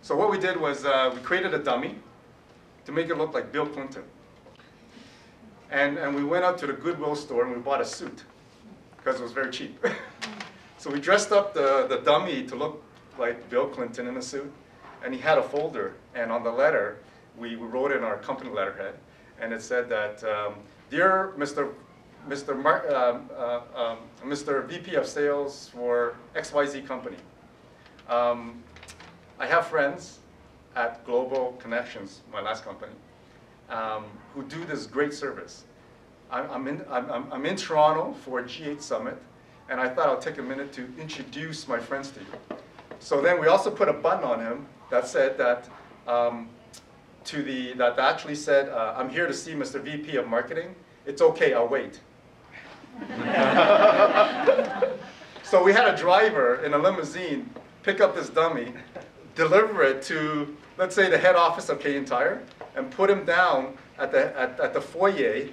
So what we did was we created a dummy to make it look like Bill Clinton. And we went out to the Goodwill store and we bought a suit because it was very cheap. So we dressed up the dummy to look like Bill Clinton in a suit. And he had a folder, and on the letter, we wrote in our company letterhead, and it said that, Dear Mr. VP of Sales for XYZ company, I have friends at Global Connections, my last company, who do this great service. I'm in Toronto for a G8 Summit, and I thought I'll take a minute to introduce my friends to you. So then we also put a button on him that said that, that actually said, I'm here to see Mr. VP of Marketing. It's okay, I'll wait. So we had a driver in a limousine pick up this dummy, deliver it to, let's say, the head office of Canadian Tire, and put him down at the foyer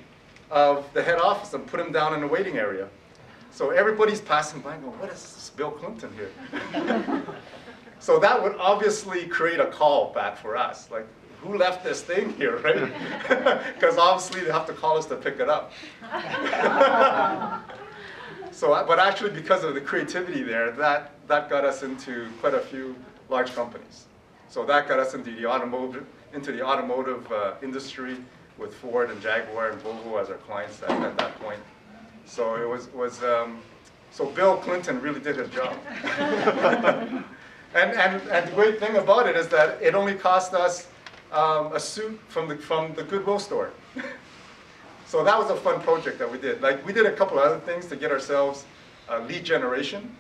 of the head office and put him down in the waiting area. So everybody's passing by and going, what is this Bill Clinton here? So that would obviously create a call back for us. Like, who left this thing here, right? Because obviously they have to call us to pick it up. So, but actually because of the creativity there, that got us into quite a few large companies. So that got us into the automotive industry with Ford and Jaguar and Volvo as our clients at that point. So it was so Bill Clinton really did his job. And the great thing about it is that it only cost us a suit from the Goodwill store. So that was a fun project that we did. Like, we did a couple of other things to get ourselves lead generation,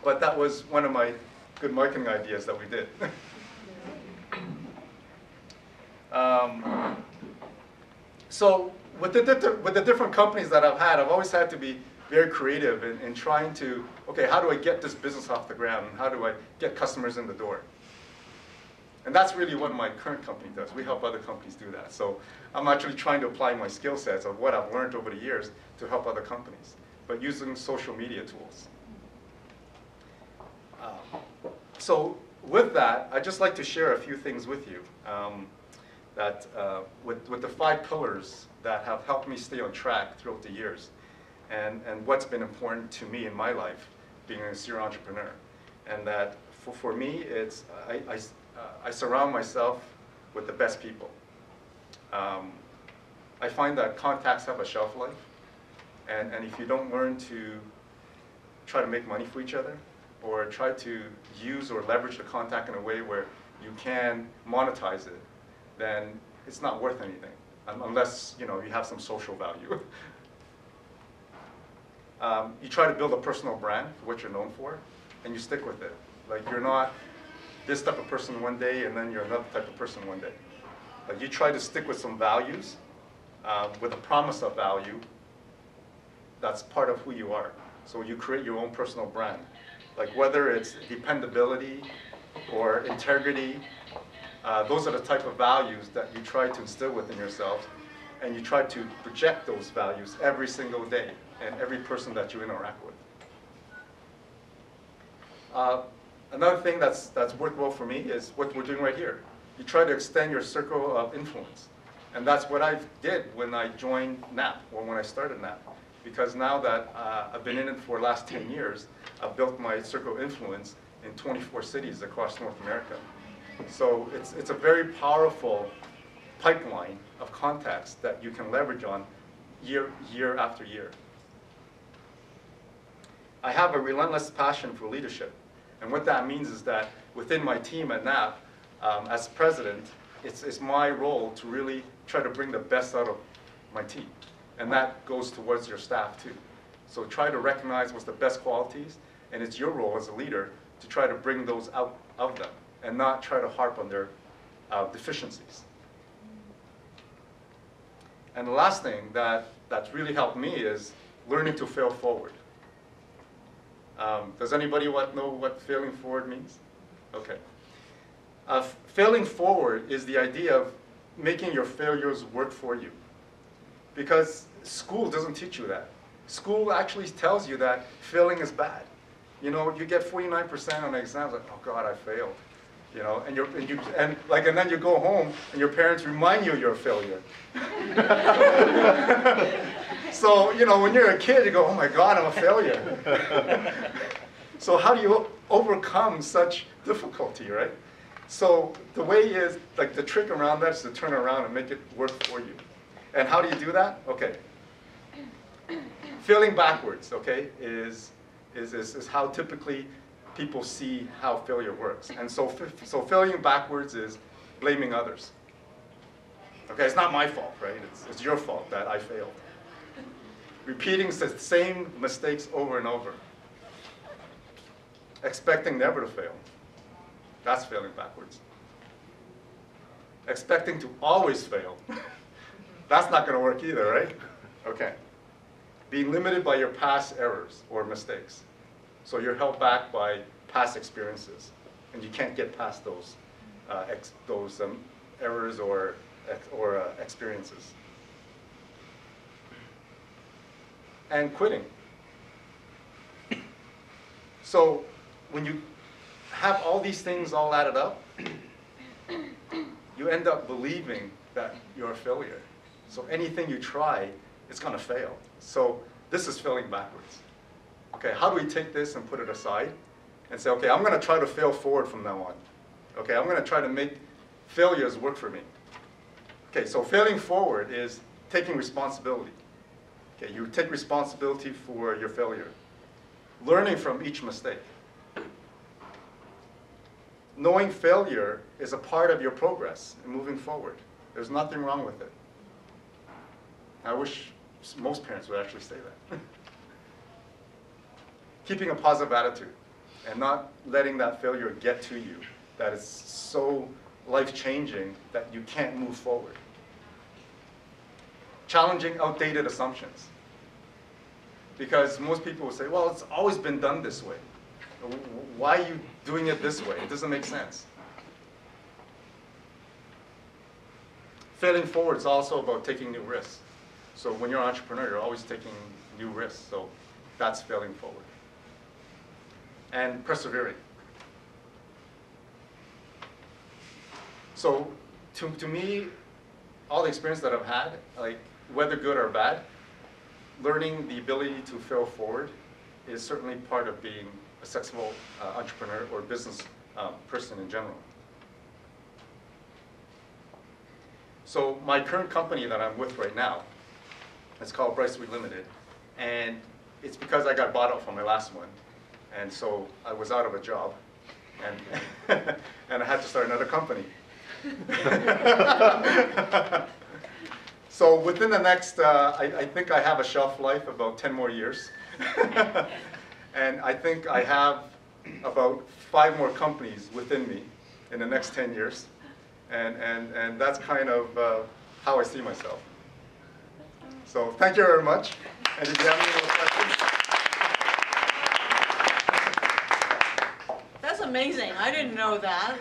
but that was one of my good marketing ideas that we did. So with the different companies that I've had, I've always had to be very creative in trying to, okay, how do I get this business off the ground? And how do I get customers in the door? And that's really what my current company does. We help other companies do that. So I'm actually trying to apply my skill sets of what I've learned over the years to help other companies, but using social media tools. So with that, I'd just like to share a few things with you with the 5 pillars that have helped me stay on track throughout the years, and what's been important to me in my life, being a serial entrepreneur. And that for me, it's I surround myself with the best people. I find that contacts have a shelf life, and if you don't learn to try to make money for each other, or try to use or leverage the contact in a way where you can monetize it, then it's not worth anything, unless you have some social value. You try to build a personal brand for what you're known for, and you stick with it. Like, you're not this type of person one day, and then you're another type of person one day. Like, you try to stick with some values, with a promise of value that's part of who you are. So you create your own personal brand. Like, whether it's dependability or integrity, those are the type of values that you try to instill within yourself, and you try to project those values every single day and every person that you interact with. Another thing that's worked well for me is what we're doing right here. You try to extend your circle of influence. And that's what I did when I joined NAP, or when I started NAP. Because now that I've been in it for the last 10 years, I've built my circle of influence in 24 cities across North America. So it's a very powerful pipeline of contacts that you can leverage on year after year. I have a relentless passion for leadership. And what that means is that within my team at NAP, as president, it's my role to really try to bring the best out of my team. And that goes towards your staff too. So try to recognize what's the best qualities, and it's your role as a leader to try to bring those out of them and not try to harp on their deficiencies. And the last thing that's really helped me is learning to fail forward. Does anybody know what failing forward means? Okay. Failing forward is the idea of making your failures work for you. Because school doesn't teach you that. School actually tells you that failing is bad. You get 49% on the exams, like, oh God, I failed. You know, and then you go home and your parents remind you you're a failure. So, you know, when you're a kid, you go, oh my God, I'm a failure. So how do you overcome such difficulty, right? So the way is, like the trick around that is to turn around and make it work for you. And how do you do that? Okay. Failing backwards, okay, is how typically people see how failure works. And so failing backwards is blaming others. Okay, it's not my fault, right? It's your fault that I failed. Repeating the same mistakes over and over. Expecting never to fail. That's failing backwards. Expecting to always fail. That's not going to work either, right? Okay. Being limited by your past errors or mistakes. So you're held back by past experiences, and you can't get past those errors or experiences. And quitting. So when you have all these things all added up, you end up believing that you're a failure. So anything you try, it's going to fail. So this is failing backwards. Okay, how do we take this and put it aside and say, okay, I'm going to try to fail forward from now on. Okay, I'm going to try to make failures work for me. Okay, so failing forward is taking responsibility. Okay, you take responsibility for your failure. Learning from each mistake. Knowing failure is a part of your progress and moving forward. There's nothing wrong with it. I wish most parents would actually say that. Keeping a positive attitude and not letting that failure get to you, that it's so life-changing that you can't move forward. Challenging outdated assumptions. Because most people will say, well, it's always been done this way. Why are you doing it this way? It doesn't make sense. Failing forward is also about taking new risks. So when you're an entrepreneur, you're always taking new risks. So that's failing forward. And persevering. So to me, all the experience that I've had, like whether good or bad, learning the ability to fail forward is certainly part of being a successful entrepreneur or business person in general. So my current company that I'm with right now, it's called Wyse Limited, and it's because I got bought out from my last one, and so I was out of a job, and and I had to start another company. So within the next, I think I have a shelf life of about 10 more years. And I think I have about 5 more companies within me in the next 10 years. And that's kind of how I see myself. So thank you very much. And if you have any more questions. That's amazing. I didn't know that.